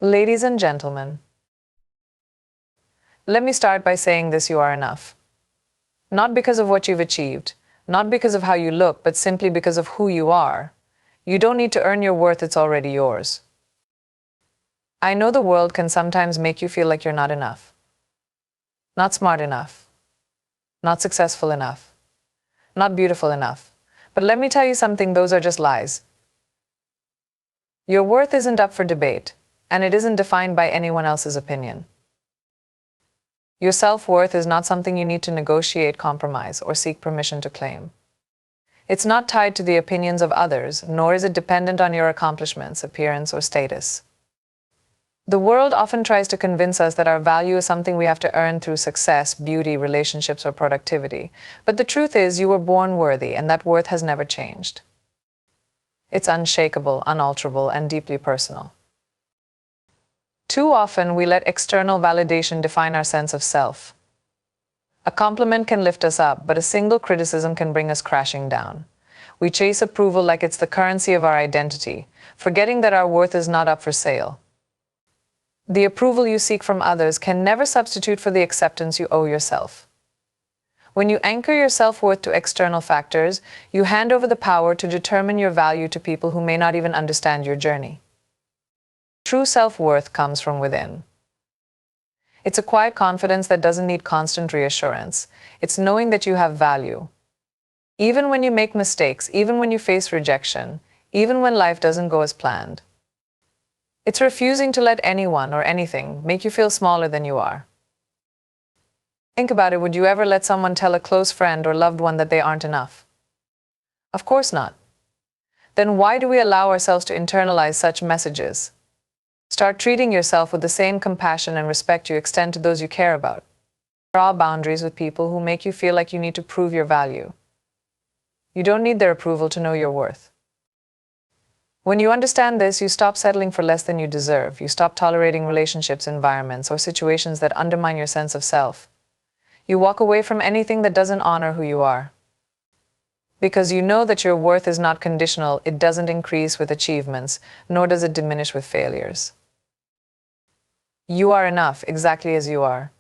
Ladies and gentlemen, let me start by saying this: you are enough. Not because of what you've achieved, not because of how you look, but simply because of who you are. You don't need to earn your worth, it's already yours. I know the world can sometimes make you feel like you're not enough, not smart enough, not successful enough, not beautiful enough. But let me tell you something, those are just lies. Your worth isn't up for debate, and it isn't defined by anyone else's opinion. Your self-worth is not something you need to negotiate, compromise, or seek permission to claim. It's not tied to the opinions of others, nor is it dependent on your accomplishments, appearance, or status. The world often tries to convince us that our value is something we have to earn through success, beauty, relationships, or productivity. But the truth is, you were born worthy, and that worth has never changed. It's unshakable, unalterable, and deeply personal. Too often, we let external validation define our sense of self. A compliment can lift us up, but a single criticism can bring us crashing down. We chase approval like it's the currency of our identity, forgetting that our worth is not up for sale. The approval you seek from others can never substitute for the acceptance you owe yourself. When you anchor your self-worth to external factors, you hand over the power to determine your value to people who may not even understand your journey. True self-worth comes from within. It's a quiet confidence that doesn't need constant reassurance. It's knowing that you have value. Even when you make mistakes, even when you face rejection, even when life doesn't go as planned. It's refusing to let anyone or anything make you feel smaller than you are. Think about it, would you ever let someone tell a close friend or loved one that they aren't enough? Of course not. Then why do we allow ourselves to internalize such messages? Start treating yourself with the same compassion and respect you extend to those you care about. Draw boundaries with people who make you feel like you need to prove your value. You don't need their approval to know your worth. When you understand this, you stop settling for less than you deserve. You stop tolerating relationships, environments, or situations that undermine your sense of self. You walk away from anything that doesn't honor who you are. Because you know that your worth is not conditional, it doesn't increase with achievements, nor does it diminish with failures. You are enough exactly as you are.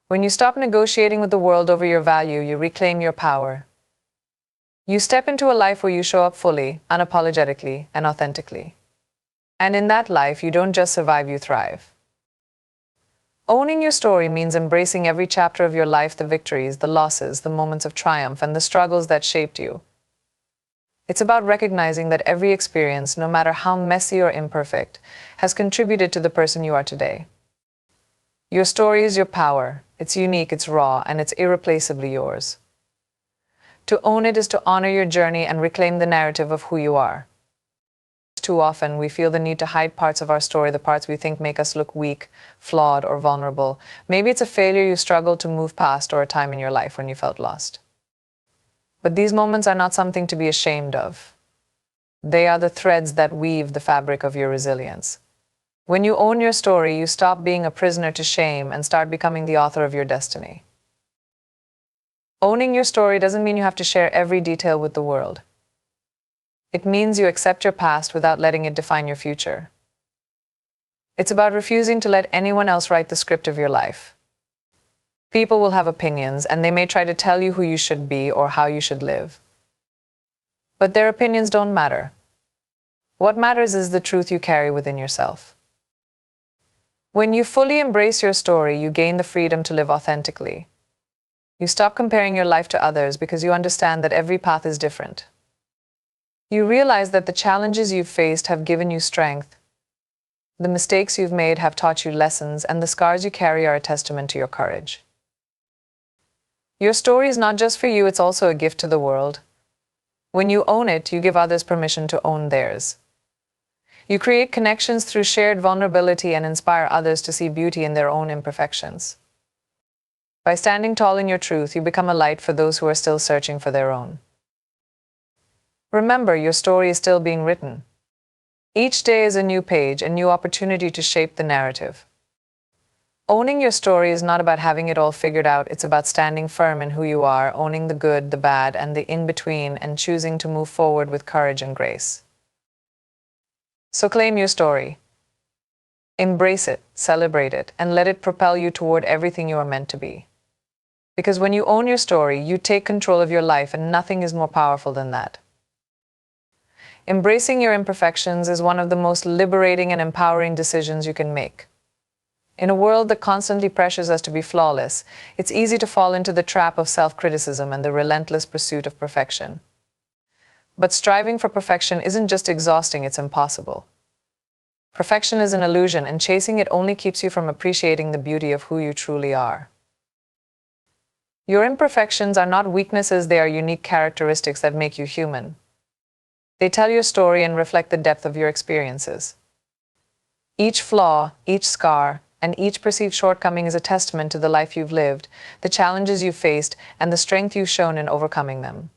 When you stop negotiating with the world over your value, you reclaim your power. You step into a life where you show up fully, unapologetically, and authentically. And in that life, you don't just survive, you thrive. Owning your story means embracing every chapter of your life, the victories, the losses, the moments of triumph, and the struggles that shaped you. It's about recognizing that every experience, no matter how messy or imperfect, has contributed to the person you are today. Your story is your power. It's unique, it's raw, and it's irreplaceably yours. To own it is to honor your journey and reclaim the narrative of who you are. Too often, we feel the need to hide parts of our story, the parts we think make us look weak, flawed, or vulnerable. Maybe it's a failure you struggled to move past or a time in your life when you felt lost. But these moments are not something to be ashamed of. They are the threads that weave the fabric of your resilience. When you own your story, you stop being a prisoner to shame and start becoming the author of your destiny. Owning your story doesn't mean you have to share every detail with the world. It means you accept your past without letting it define your future. It's about refusing to let anyone else write the script of your life. People will have opinions, and they may try to tell you who you should be or how you should live. But their opinions don't matter. What matters is the truth you carry within yourself. When you fully embrace your story, you gain the freedom to live authentically. You stop comparing your life to others because you understand that every path is different. You realize that the challenges you've faced have given you strength. The mistakes you've made have taught you lessons, and the scars you carry are a testament to your courage. Your story is not just for you, it's also a gift to the world. When you own it, you give others permission to own theirs. You create connections through shared vulnerability and inspire others to see beauty in their own imperfections. By standing tall in your truth, you become a light for those who are still searching for their own. Remember, your story is still being written. Each day is a new page, a new opportunity to shape the narrative. Owning your story is not about having it all figured out, it's about standing firm in who you are, owning the good, the bad, and the in-between, and choosing to move forward with courage and grace. So claim your story. Embrace it, celebrate it, and let it propel you toward everything you are meant to be. Because when you own your story, you take control of your life, and nothing is more powerful than that. Embracing your imperfections is one of the most liberating and empowering decisions you can make. In a world that constantly pressures us to be flawless, it's easy to fall into the trap of self-criticism and the relentless pursuit of perfection. But striving for perfection isn't just exhausting, it's impossible. Perfection is an illusion, and chasing it only keeps you from appreciating the beauty of who you truly are. Your imperfections are not weaknesses, they are unique characteristics that make you human. They tell your story and reflect the depth of your experiences. Each flaw, each scar, and each perceived shortcoming is a testament to the life you've lived, the challenges you've faced, and the strength you've shown in overcoming them.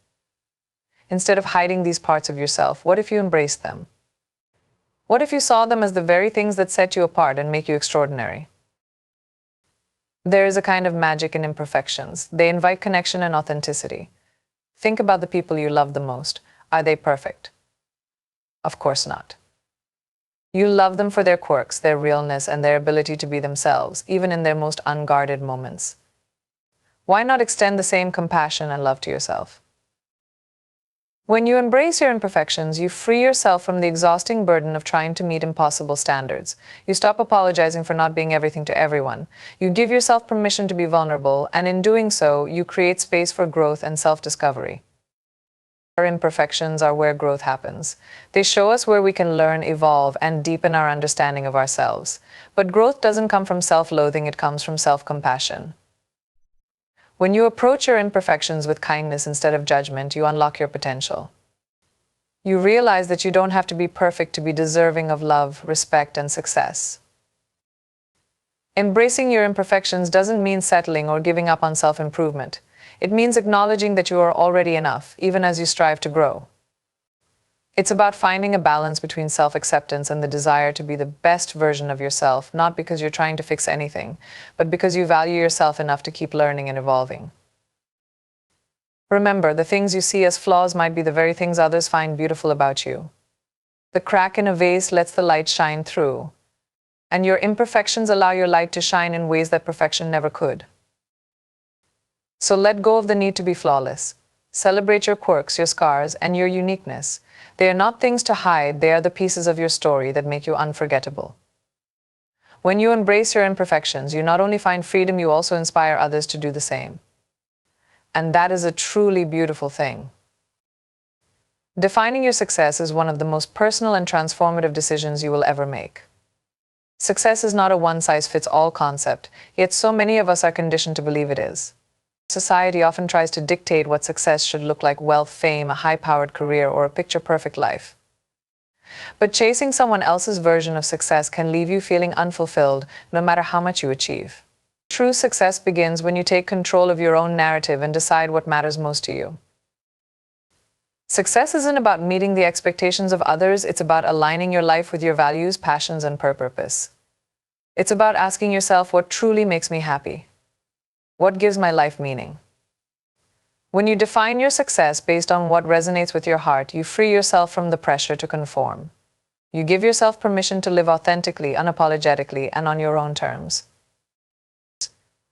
Instead of hiding these parts of yourself, what if you embraced them? What if you saw them as the very things that set you apart and make you extraordinary? There is a kind of magic in imperfections. They invite connection and authenticity. Think about the people you love the most. Are they perfect? Of course not. You love them for their quirks, their realness, and their ability to be themselves, even in their most unguarded moments. Why not extend the same compassion and love to yourself? When you embrace your imperfections, you free yourself from the exhausting burden of trying to meet impossible standards. You stop apologizing for not being everything to everyone. You give yourself permission to be vulnerable, and in doing so, you create space for growth and self-discovery. Our imperfections are where growth happens. They show us where we can learn, evolve, and deepen our understanding of ourselves. But growth doesn't come from self-loathing, it comes from self-compassion. When you approach your imperfections with kindness instead of judgment, you unlock your potential. You realize that you don't have to be perfect to be deserving of love, respect, and success. Embracing your imperfections doesn't mean settling or giving up on self-improvement. It means acknowledging that you are already enough, even as you strive to grow. It's about finding a balance between self-acceptance and the desire to be the best version of yourself, not because you're trying to fix anything, but because you value yourself enough to keep learning and evolving. Remember, the things you see as flaws might be the very things others find beautiful about you. The crack in a vase lets the light shine through, and your imperfections allow your light to shine in ways that perfection never could. So let go of the need to be flawless. Celebrate your quirks, your scars, and your uniqueness. They are not things to hide, they are the pieces of your story that make you unforgettable. When you embrace your imperfections, you not only find freedom, you also inspire others to do the same. And that is a truly beautiful thing. Defining your success is one of the most personal and transformative decisions you will ever make. Success is not a one-size-fits-all concept, yet so many of us are conditioned to believe it is. Society often tries to dictate what success should look like: wealth, fame, a high-powered career, or a picture-perfect life. But chasing someone else's version of success can leave you feeling unfulfilled, no matter how much you achieve. True success begins when you take control of your own narrative and decide what matters most to you. Success isn't about meeting the expectations of others, it's about aligning your life with your values, passions, and purpose. It's about asking yourself, what truly makes me happy? What gives my life meaning? When you define your success based on what resonates with your heart, you free yourself from the pressure to conform. You give yourself permission to live authentically, unapologetically, and on your own terms.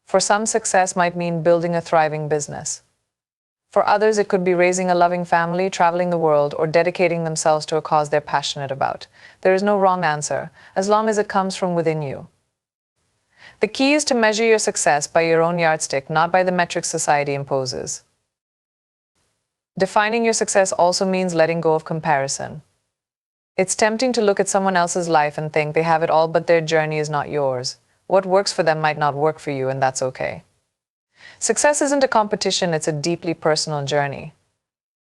For some, success might mean building a thriving business. For others, it could be raising a loving family, traveling the world, or dedicating themselves to a cause they're passionate about. There is no wrong answer, as long as it comes from within you. The key is to measure your success by your own yardstick, not by the metrics society imposes. Defining your success also means letting go of comparison. It's tempting to look at someone else's life and think they have it all, but their journey is not yours. What works for them might not work for you, and that's okay. Success isn't a competition, it's a deeply personal journey.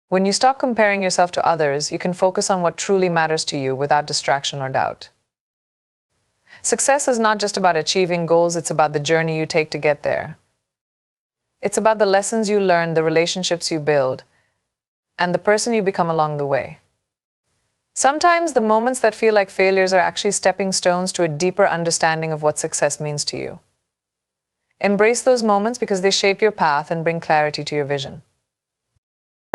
When you stop comparing yourself to others, you can focus on what truly matters to you without distraction or doubt. Success is not just about achieving goals, it's about the journey you take to get there. It's about the lessons you learn, the relationships you build, and the person you become along the way. Sometimes the moments that feel like failures are actually stepping stones to a deeper understanding of what success means to you. Embrace those moments because they shape your path and bring clarity to your vision.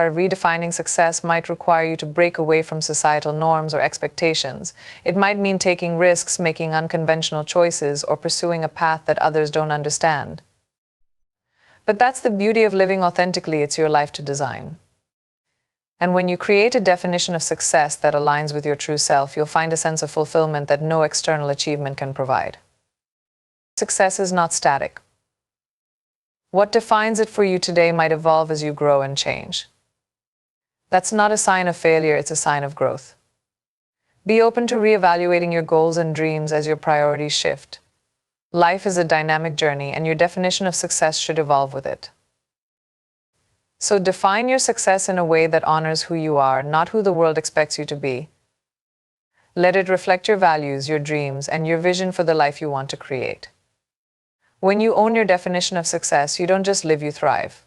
Redefining success might require you to break away from societal norms or expectations. It might mean taking risks, making unconventional choices, or pursuing a path that others don't understand. But that's the beauty of living authentically. It's your life to design. And when you create a definition of success that aligns with your true self, you'll find a sense of fulfillment that no external achievement can provide. Success is not static. What defines it for you today might evolve as you grow and change. That's not a sign of failure, it's a sign of growth. Be open to reevaluating your goals and dreams as your priorities shift. Life is a dynamic journey, and your definition of success should evolve with it. So define your success in a way that honors who you are, not who the world expects you to be. Let it reflect your values, your dreams, and your vision for the life you want to create. When you own your definition of success, you don't just live, you thrive.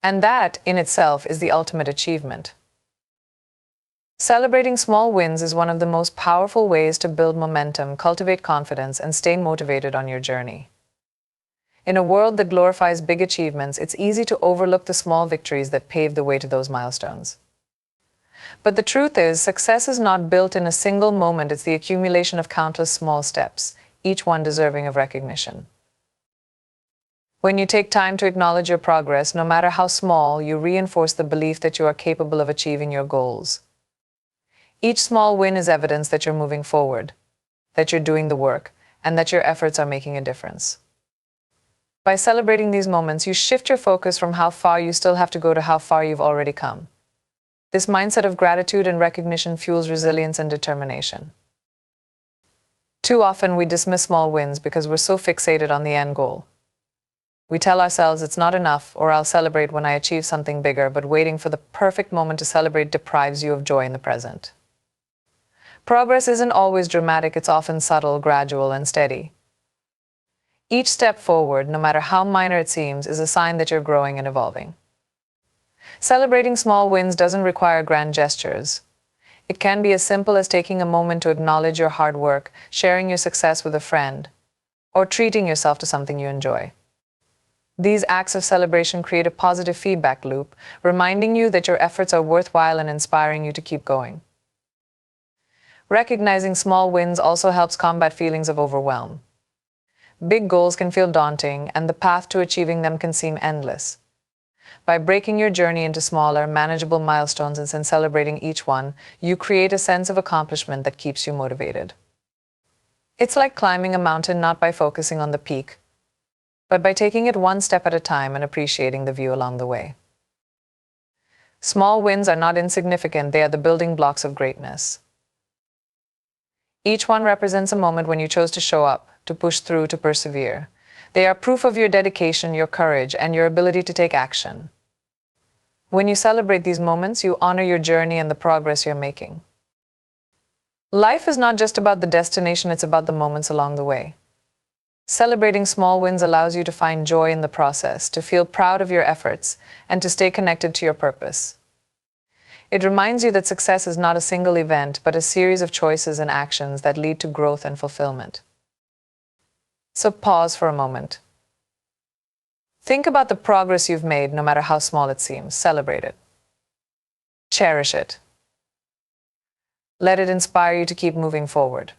And that, in itself, is the ultimate achievement. Celebrating small wins is one of the most powerful ways to build momentum, cultivate confidence, and stay motivated on your journey. In a world that glorifies big achievements, it's easy to overlook the small victories that pave the way to those milestones. But the truth is, success is not built in a single moment. It's the accumulation of countless small steps, each one deserving of recognition. When you take time to acknowledge your progress, no matter how small, you reinforce the belief that you are capable of achieving your goals. Each small win is evidence that you're moving forward, that you're doing the work, and that your efforts are making a difference. By celebrating these moments, you shift your focus from how far you still have to go to how far you've already come. This mindset of gratitude and recognition fuels resilience and determination. Too often, we dismiss small wins because we're so fixated on the end goal. We tell ourselves it's not enough, or I'll celebrate when I achieve something bigger, but waiting for the perfect moment to celebrate deprives you of joy in the present. Progress isn't always dramatic, it's often subtle, gradual, and steady. Each step forward, no matter how minor it seems, is a sign that you're growing and evolving. Celebrating small wins doesn't require grand gestures. It can be as simple as taking a moment to acknowledge your hard work, sharing your success with a friend, or treating yourself to something you enjoy. These acts of celebration create a positive feedback loop, reminding you that your efforts are worthwhile and inspiring you to keep going. Recognizing small wins also helps combat feelings of overwhelm. Big goals can feel daunting, and the path to achieving them can seem endless. By breaking your journey into smaller, manageable milestones and celebrating each one, you create a sense of accomplishment that keeps you motivated. It's like climbing a mountain, not by focusing on the peak, but by taking it one step at a time and appreciating the view along the way. Small wins are not insignificant, they are the building blocks of greatness. Each one represents a moment when you chose to show up, to push through, to persevere. They are proof of your dedication, your courage, and your ability to take action. When you celebrate these moments, you honor your journey and the progress you're making. Life is not just about the destination, it's about the moments along the way. Celebrating small wins allows you to find joy in the process, to feel proud of your efforts, and to stay connected to your purpose. It reminds you that success is not a single event, but a series of choices and actions that lead to growth and fulfillment. So pause for a moment. Think about the progress you've made, no matter how small it seems. Celebrate it. Cherish it. Let it inspire you to keep moving forward.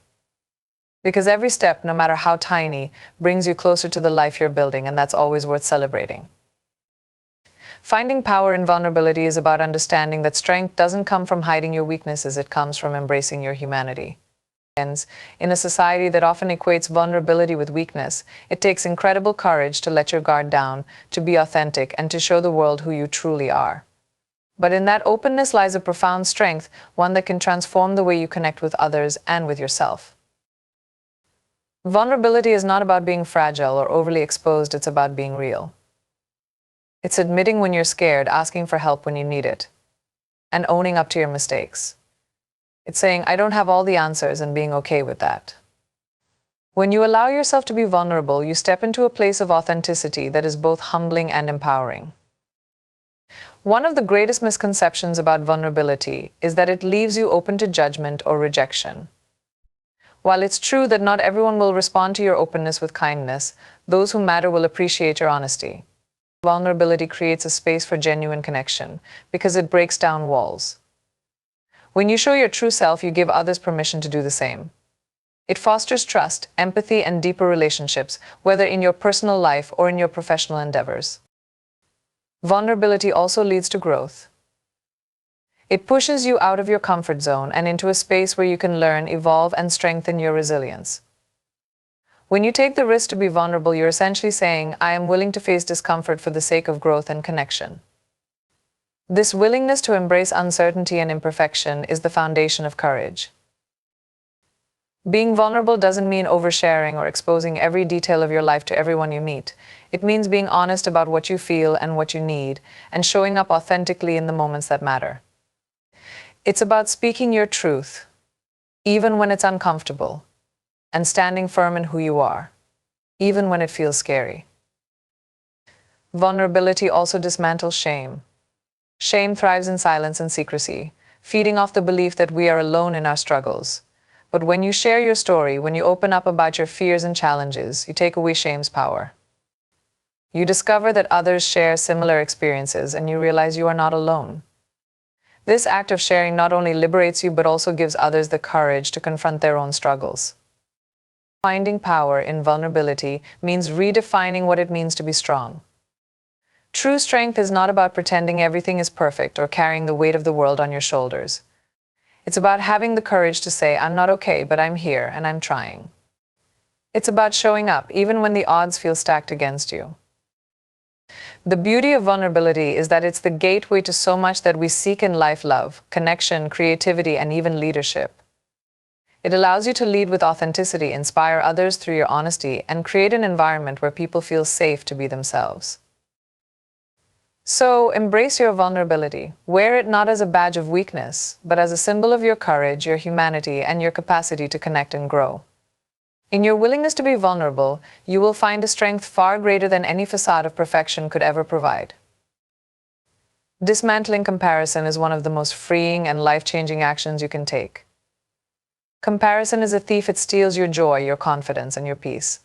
Because every step, no matter how tiny, brings you closer to the life you're building, and that's always worth celebrating. Finding power in vulnerability is about understanding that strength doesn't come from hiding your weaknesses, it comes from embracing your humanity. In a society that often equates vulnerability with weakness, it takes incredible courage to let your guard down, to be authentic, and to show the world who you truly are. But in that openness lies a profound strength, one that can transform the way you connect with others and with yourself. Vulnerability is not about being fragile or overly exposed, it's about being real. It's admitting when you're scared, asking for help when you need it, and owning up to your mistakes. It's saying, I don't have all the answers, and being okay with that. When you allow yourself to be vulnerable, you step into a place of authenticity that is both humbling and empowering. One of the greatest misconceptions about vulnerability is that it leaves you open to judgment or rejection. While it's true that not everyone will respond to your openness with kindness, those who matter will appreciate your honesty. Vulnerability creates a space for genuine connection because it breaks down walls. When you show your true self, you give others permission to do the same. It fosters trust, empathy, and deeper relationships, whether in your personal life or in your professional endeavors. Vulnerability also leads to growth. It pushes you out of your comfort zone and into a space where you can learn, evolve, and strengthen your resilience. When you take the risk to be vulnerable, you're essentially saying, I am willing to face discomfort for the sake of growth and connection. This willingness to embrace uncertainty and imperfection is the foundation of courage. Being vulnerable doesn't mean oversharing or exposing every detail of your life to everyone you meet. It means being honest about what you feel and what you need, and showing up authentically in the moments that matter. It's about speaking your truth, even when it's uncomfortable, and standing firm in who you are, even when it feels scary. Vulnerability also dismantles shame. Shame thrives in silence and secrecy, feeding off the belief that we are alone in our struggles. But when you share your story, when you open up about your fears and challenges, you take away shame's power. You discover that others share similar experiences, and you realize you are not alone. This act of sharing not only liberates you, but also gives others the courage to confront their own struggles. Finding power in vulnerability means redefining what it means to be strong. True strength is not about pretending everything is perfect or carrying the weight of the world on your shoulders. It's about having the courage to say, I'm not okay, but I'm here and I'm trying. It's about showing up even when the odds feel stacked against you. The beauty of vulnerability is that it's the gateway to so much that we seek in life: love, connection, creativity, and even leadership. It allows you to lead with authenticity, inspire others through your honesty, and create an environment where people feel safe to be themselves. So, embrace your vulnerability. Wear it not as a badge of weakness, but as a symbol of your courage, your humanity, and your capacity to connect and grow. In your willingness to be vulnerable, you will find a strength far greater than any facade of perfection could ever provide. Dismantling comparison is one of the most freeing and life-changing actions you can take. Comparison is a thief. It steals your joy, your confidence, and your peace.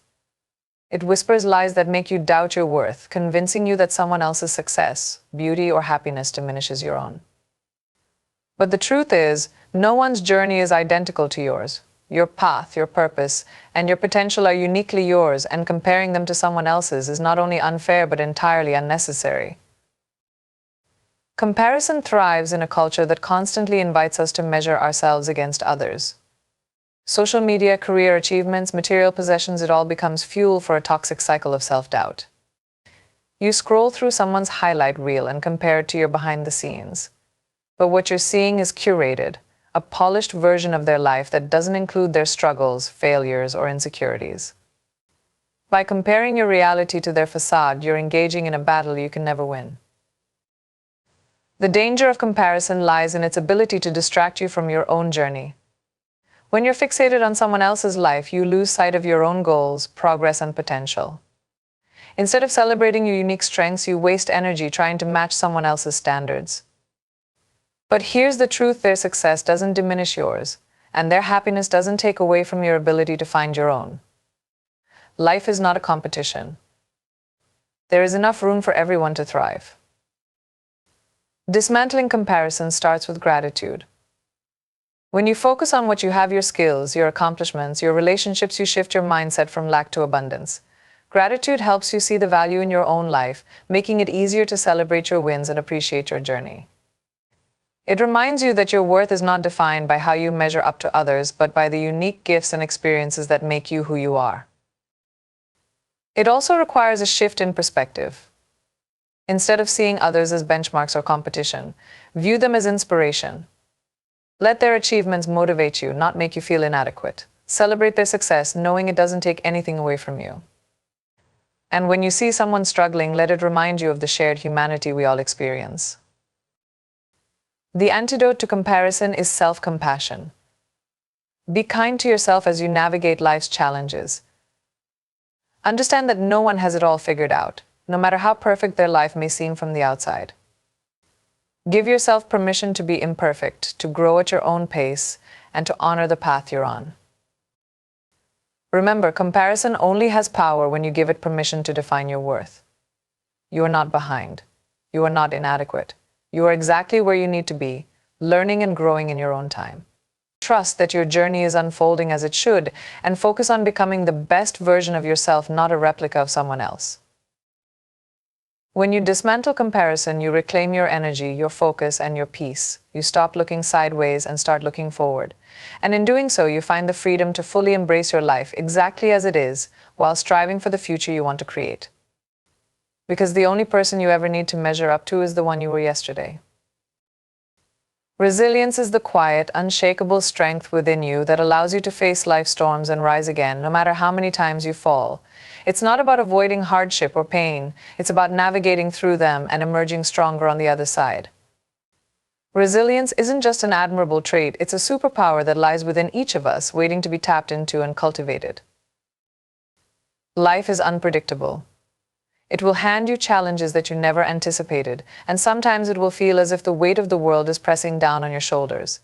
It whispers lies that make you doubt your worth, convincing you that someone else's success, beauty, or happiness diminishes your own. But the truth is, no one's journey is identical to yours. Your path, your purpose, and your potential are uniquely yours, and comparing them to someone else's is not only unfair but entirely unnecessary. Comparison thrives in a culture that constantly invites us to measure ourselves against others. Social media, career achievements, material possessions, it all becomes fuel for a toxic cycle of self-doubt. You scroll through someone's highlight reel and compare it to your behind the scenes. But what you're seeing is curated, a polished version of their life that doesn't include their struggles, failures, or insecurities. By comparing your reality to their facade, you're engaging in a battle you can never win. The danger of comparison lies in its ability to distract you from your own journey. When you're fixated on someone else's life, you lose sight of your own goals, progress, and potential. Instead of celebrating your unique strengths, you waste energy trying to match someone else's standards. But here's the truth: their success doesn't diminish yours, and their happiness doesn't take away from your ability to find your own. Life is not a competition. There is enough room for everyone to thrive. Dismantling comparison starts with gratitude. When you focus on what you have, your skills, your accomplishments, your relationships, you shift your mindset from lack to abundance. Gratitude helps you see the value in your own life, making it easier to celebrate your wins and appreciate your journey. It reminds you that your worth is not defined by how you measure up to others, but by the unique gifts and experiences that make you who you are. It also requires a shift in perspective. Instead of seeing others as benchmarks or competition, view them as inspiration. Let their achievements motivate you, not make you feel inadequate. Celebrate their success, knowing it doesn't take anything away from you. And when you see someone struggling, let it remind you of the shared humanity we all experience. The antidote to comparison is self-compassion. Be kind to yourself as you navigate life's challenges. Understand that no one has it all figured out, no matter how perfect their life may seem from the outside. Give yourself permission to be imperfect, to grow at your own pace, and to honor the path you're on. Remember, comparison only has power when you give it permission to define your worth. You are not behind. You are not inadequate. You are exactly where you need to be, learning and growing in your own time. Trust that your journey is unfolding as it should, and focus on becoming the best version of yourself, not a replica of someone else. When you dismantle comparison, you reclaim your energy, your focus, and your peace. You stop looking sideways and start looking forward. And in doing so, you find the freedom to fully embrace your life exactly as it is, while striving for the future you want to create. Because the only person you ever need to measure up to is the one you were yesterday. Resilience is the quiet, unshakable strength within you that allows you to face life's storms and rise again, no matter how many times you fall. It's not about avoiding hardship or pain. It's about navigating through them and emerging stronger on the other side. Resilience isn't just an admirable trait, it's a superpower that lies within each of us, waiting to be tapped into and cultivated. Life is unpredictable. It will hand you challenges that you never anticipated, and sometimes it will feel as if the weight of the world is pressing down on your shoulders.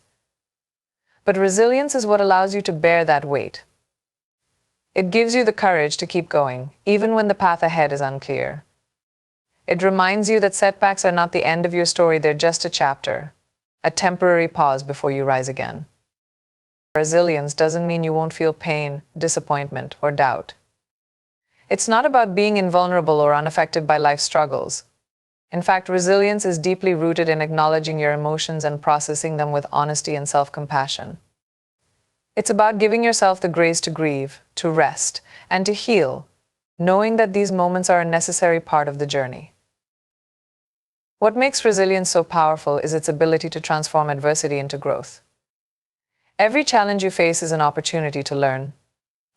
But resilience is what allows you to bear that weight. It gives you the courage to keep going, even when the path ahead is unclear. It reminds you that setbacks are not the end of your story, they're just a chapter, a temporary pause before you rise again. Resilience doesn't mean you won't feel pain, disappointment, or doubt. It's not about being invulnerable or unaffected by life's struggles. In fact, resilience is deeply rooted in acknowledging your emotions and processing them with honesty and self-compassion. It's about giving yourself the grace to grieve, to rest, and to heal, knowing that these moments are a necessary part of the journey. What makes resilience so powerful is its ability to transform adversity into growth. Every challenge you face is an opportunity to learn,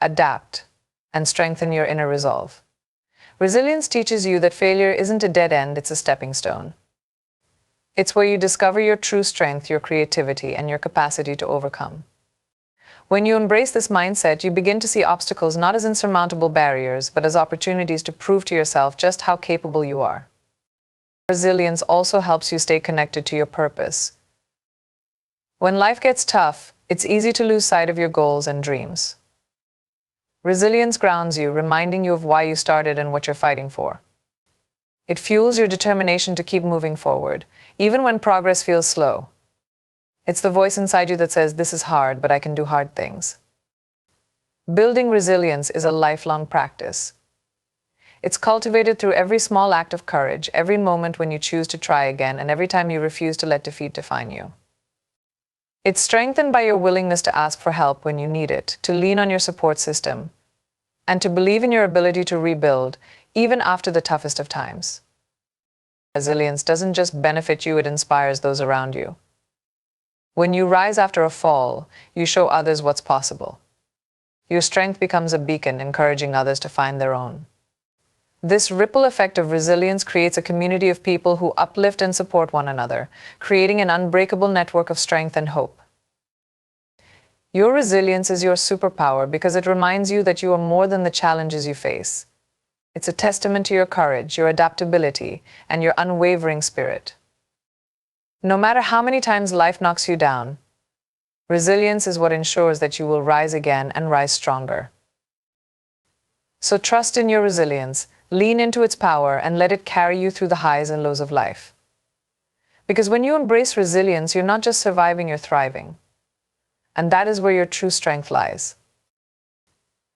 adapt, and strengthen your inner resolve. Resilience teaches you that failure isn't a dead end, it's a stepping stone. It's where you discover your true strength, your creativity, and your capacity to overcome. When you embrace this mindset, you begin to see obstacles not as insurmountable barriers, but as opportunities to prove to yourself just how capable you are. Resilience also helps you stay connected to your purpose. When life gets tough, it's easy to lose sight of your goals and dreams. Resilience grounds you, reminding you of why you started and what you're fighting for. It fuels your determination to keep moving forward, even when progress feels slow. It's the voice inside you that says, "This is hard, but I can do hard things." Building resilience is a lifelong practice. It's cultivated through every small act of courage, every moment when you choose to try again, and every time you refuse to let defeat define you. It's strengthened by your willingness to ask for help when you need it, to lean on your support system, and to believe in your ability to rebuild, even after the toughest of times. Resilience doesn't just benefit you, it inspires those around you. When you rise after a fall, you show others what's possible. Your strength becomes a beacon, encouraging others to find their own. This ripple effect of resilience creates a community of people who uplift and support one another, creating an unbreakable network of strength and hope. Your resilience is your superpower because it reminds you that you are more than the challenges you face. It's a testament to your courage, your adaptability, and your unwavering spirit. No matter how many times life knocks you down, resilience is what ensures that you will rise again and rise stronger. So trust in your resilience, lean into its power, and let it carry you through the highs and lows of life. Because when you embrace resilience, you're not just surviving, you're thriving. And that is where your true strength lies.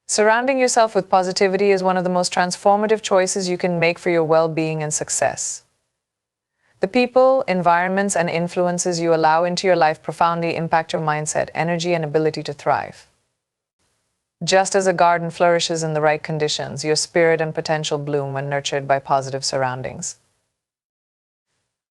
Surrounding yourself with positivity is one of the most transformative choices you can make for your well-being and success. The people, environments, and influences you allow into your life profoundly impact your mindset, energy, and ability to thrive. Just as a garden flourishes in the right conditions, your spirit and potential bloom when nurtured by positive surroundings.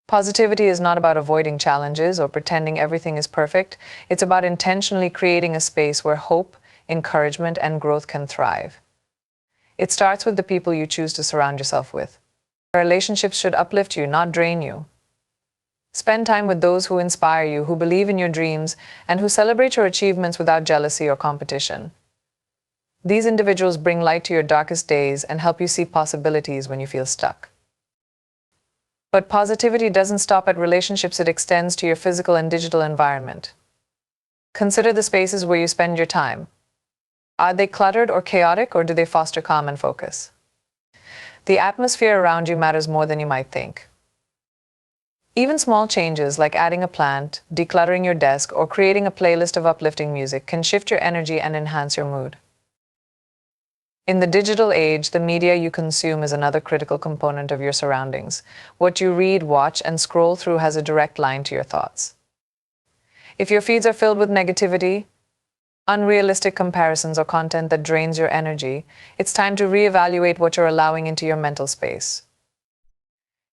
Positivity is not about avoiding challenges or pretending everything is perfect. It's about intentionally creating a space where hope, encouragement, and growth can thrive. It starts with the people you choose to surround yourself with. Relationships should uplift you, not drain you. Spend time with those who inspire you, who believe in your dreams, and who celebrate your achievements without jealousy or competition. These individuals bring light to your darkest days and help you see possibilities when you feel stuck. But positivity doesn't stop at relationships, it extends to your physical and digital environment. Consider the spaces where you spend your time. Are they cluttered or chaotic, or do they foster calm and focus? The atmosphere around you matters more than you might think. Even small changes like adding a plant, decluttering your desk, or creating a playlist of uplifting music can shift your energy and enhance your mood. In the digital age, the media you consume is another critical component of your surroundings. What you read, watch, and scroll through has a direct line to your thoughts. If your feeds are filled with negativity, unrealistic comparisons, or content that drains your energy, it's time to reevaluate what you're allowing into your mental space.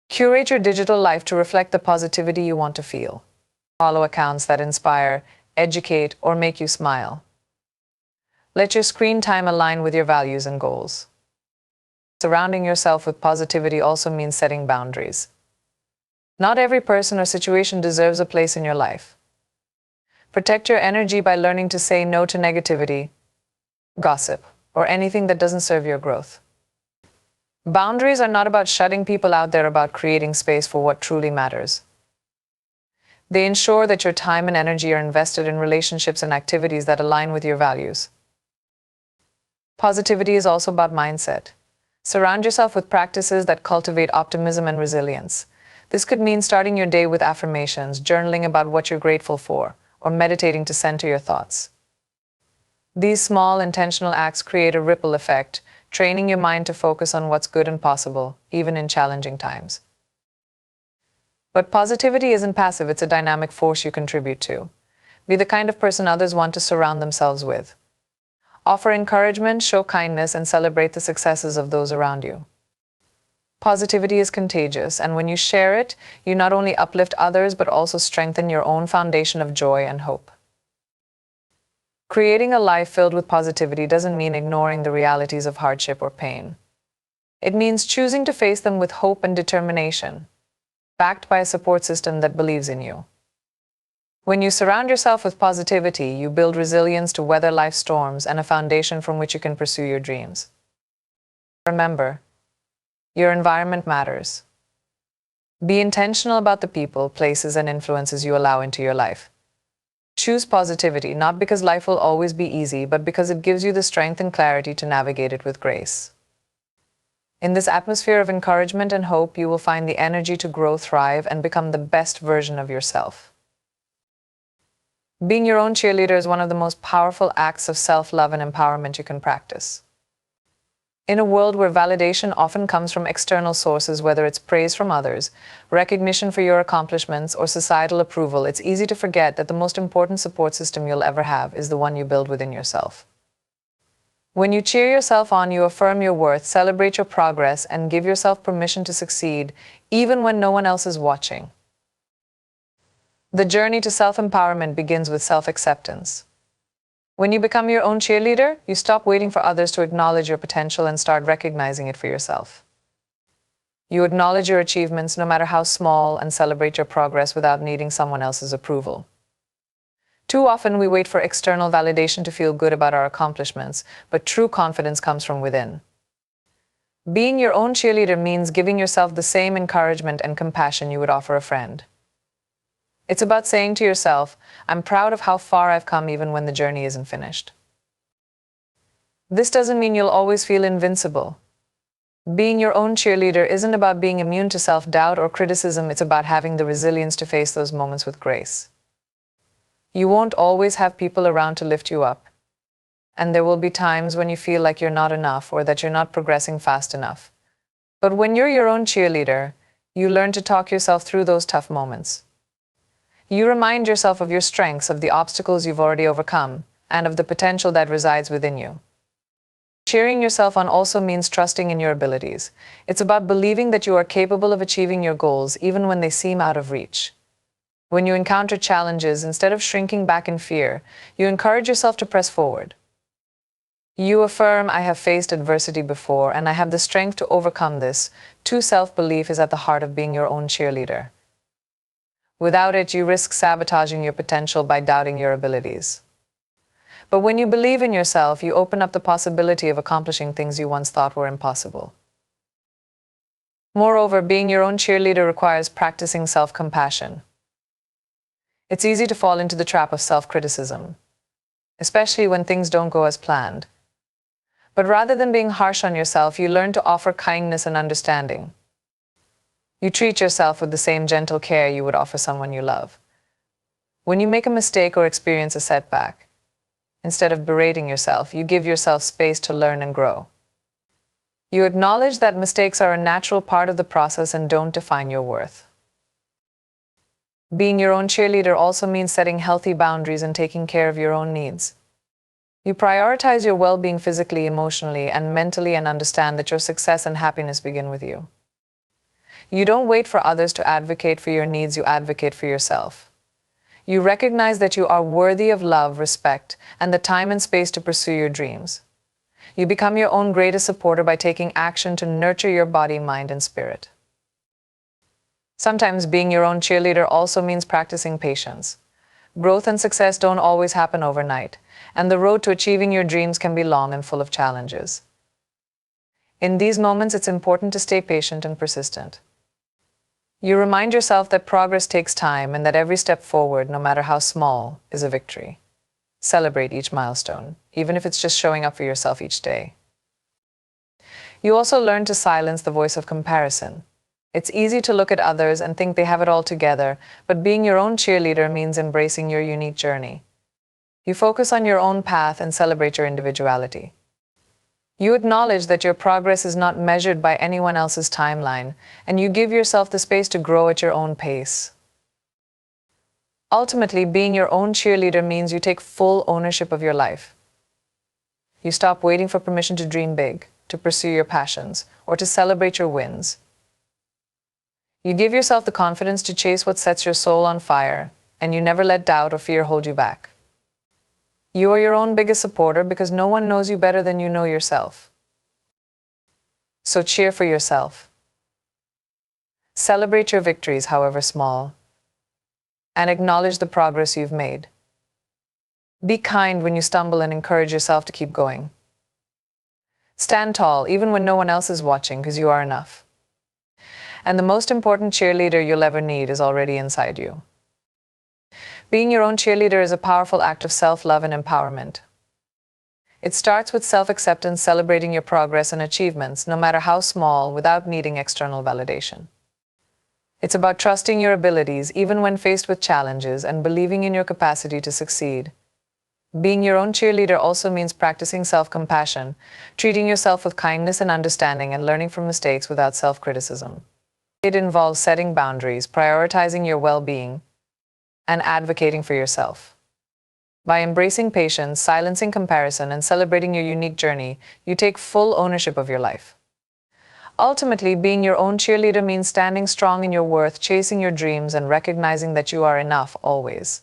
Curate your digital life to reflect the positivity you want to feel. Follow accounts that inspire, educate, or make you smile. Let your screen time align with your values and goals. Surrounding yourself with positivity also means setting boundaries. Not every person or situation deserves a place in your life. Protect your energy by learning to say no to negativity, gossip, or anything that doesn't serve your growth. Boundaries are not about shutting people out, they're about creating space for what truly matters. They ensure that your time and energy are invested in relationships and activities that align with your values. Positivity is also about mindset. Surround yourself with practices that cultivate optimism and resilience. This could mean starting your day with affirmations, journaling about what you're grateful for, or meditating to center your thoughts. These small, intentional acts create a ripple effect, training your mind to focus on what's good and possible, even in challenging times. But positivity isn't passive, it's a dynamic force you contribute to. Be the kind of person others want to surround themselves with. Offer encouragement, show kindness, and celebrate the successes of those around you. Positivity is contagious, and when you share it, you not only uplift others but also strengthen your own foundation of joy and hope. Creating a life filled with positivity doesn't mean ignoring the realities of hardship or pain. It means choosing to face them with hope and determination, backed by a support system that believes in you. When you surround yourself with positivity, you build resilience to weather life's storms and a foundation from which you can pursue your dreams. Remember, your environment matters. Be intentional about the people, places, and influences you allow into your life. Choose positivity, not because life will always be easy, but because it gives you the strength and clarity to navigate it with grace. In this atmosphere of encouragement and hope, you will find the energy to grow, thrive, and become the best version of yourself. Being your own cheerleader is one of the most powerful acts of self-love and empowerment you can practice. In a world where validation often comes from external sources, whether it's praise from others, recognition for your accomplishments, or societal approval, it's easy to forget that the most important support system you'll ever have is the one you build within yourself. When you cheer yourself on, you affirm your worth, celebrate your progress, and give yourself permission to succeed, even when no one else is watching. The journey to self-empowerment begins with self-acceptance. When you become your own cheerleader, you stop waiting for others to acknowledge your potential and start recognizing it for yourself. You acknowledge your achievements, no matter how small, and celebrate your progress without needing someone else's approval. Too often, we wait for external validation to feel good about our accomplishments, but true confidence comes from within. Being your own cheerleader means giving yourself the same encouragement and compassion you would offer a friend. It's about saying to yourself, I'm proud of how far I've come even when the journey isn't finished. This doesn't mean you'll always feel invincible. Being your own cheerleader isn't about being immune to self-doubt or criticism, it's about having the resilience to face those moments with grace. You won't always have people around to lift you up, and there will be times when you feel like you're not enough or that you're not progressing fast enough. But when you're your own cheerleader, you learn to talk yourself through those tough moments. You remind yourself of your strengths, of the obstacles you've already overcome, and of the potential that resides within you. Cheering yourself on also means trusting in your abilities. It's about believing that you are capable of achieving your goals even when they seem out of reach. When you encounter challenges, instead of shrinking back in fear, you encourage yourself to press forward. You affirm, I have faced adversity before, and I have the strength to overcome this. True self-belief is at the heart of being your own cheerleader. Without it, you risk sabotaging your potential by doubting your abilities. But when you believe in yourself, you open up the possibility of accomplishing things you once thought were impossible. Moreover, being your own cheerleader requires practicing self-compassion. It's easy to fall into the trap of self-criticism, especially when things don't go as planned. But rather than being harsh on yourself, you learn to offer kindness and understanding. You treat yourself with the same gentle care you would offer someone you love. When you make a mistake or experience a setback, instead of berating yourself, you give yourself space to learn and grow. You acknowledge that mistakes are a natural part of the process and don't define your worth. Being your own cheerleader also means setting healthy boundaries and taking care of your own needs. You prioritize your well-being physically, emotionally, and mentally, and understand that your success and happiness begin with you. You don't wait for others to advocate for your needs, you advocate for yourself. You recognize that you are worthy of love, respect, and the time and space to pursue your dreams. You become your own greatest supporter by taking action to nurture your body, mind, and spirit. Sometimes being your own cheerleader also means practicing patience. Growth and success don't always happen overnight, and the road to achieving your dreams can be long and full of challenges. In these moments, it's important to stay patient and persistent. You remind yourself that progress takes time and that every step forward, no matter how small, is a victory. Celebrate each milestone, even if it's just showing up for yourself each day. You also learn to silence the voice of comparison. It's easy to look at others and think they have it all together, but being your own cheerleader means embracing your unique journey. You focus on your own path and celebrate your individuality. You acknowledge that your progress is not measured by anyone else's timeline, and you give yourself the space to grow at your own pace. Ultimately, being your own cheerleader means you take full ownership of your life. You stop waiting for permission to dream big, to pursue your passions, or to celebrate your wins. You give yourself the confidence to chase what sets your soul on fire, and you never let doubt or fear hold you back. You are your own biggest supporter because no one knows you better than you know yourself. So cheer for yourself. Celebrate your victories, however small, and acknowledge the progress you've made. Be kind when you stumble and encourage yourself to keep going. Stand tall even when no one else is watching, because you are enough. And the most important cheerleader you'll ever need is already inside you. Being your own cheerleader is a powerful act of self-love and empowerment. It starts with self-acceptance, celebrating your progress and achievements, no matter how small, without needing external validation. It's about trusting your abilities even when faced with challenges and believing in your capacity to succeed. Being your own cheerleader also means practicing self-compassion, treating yourself with kindness and understanding, and learning from mistakes without self-criticism. It involves setting boundaries, prioritizing your well-being, and advocating for yourself. By embracing patience, silencing comparison, and celebrating your unique journey, you take full ownership of your life. Ultimately, being your own cheerleader means standing strong in your worth, chasing your dreams, and recognizing that you are enough always.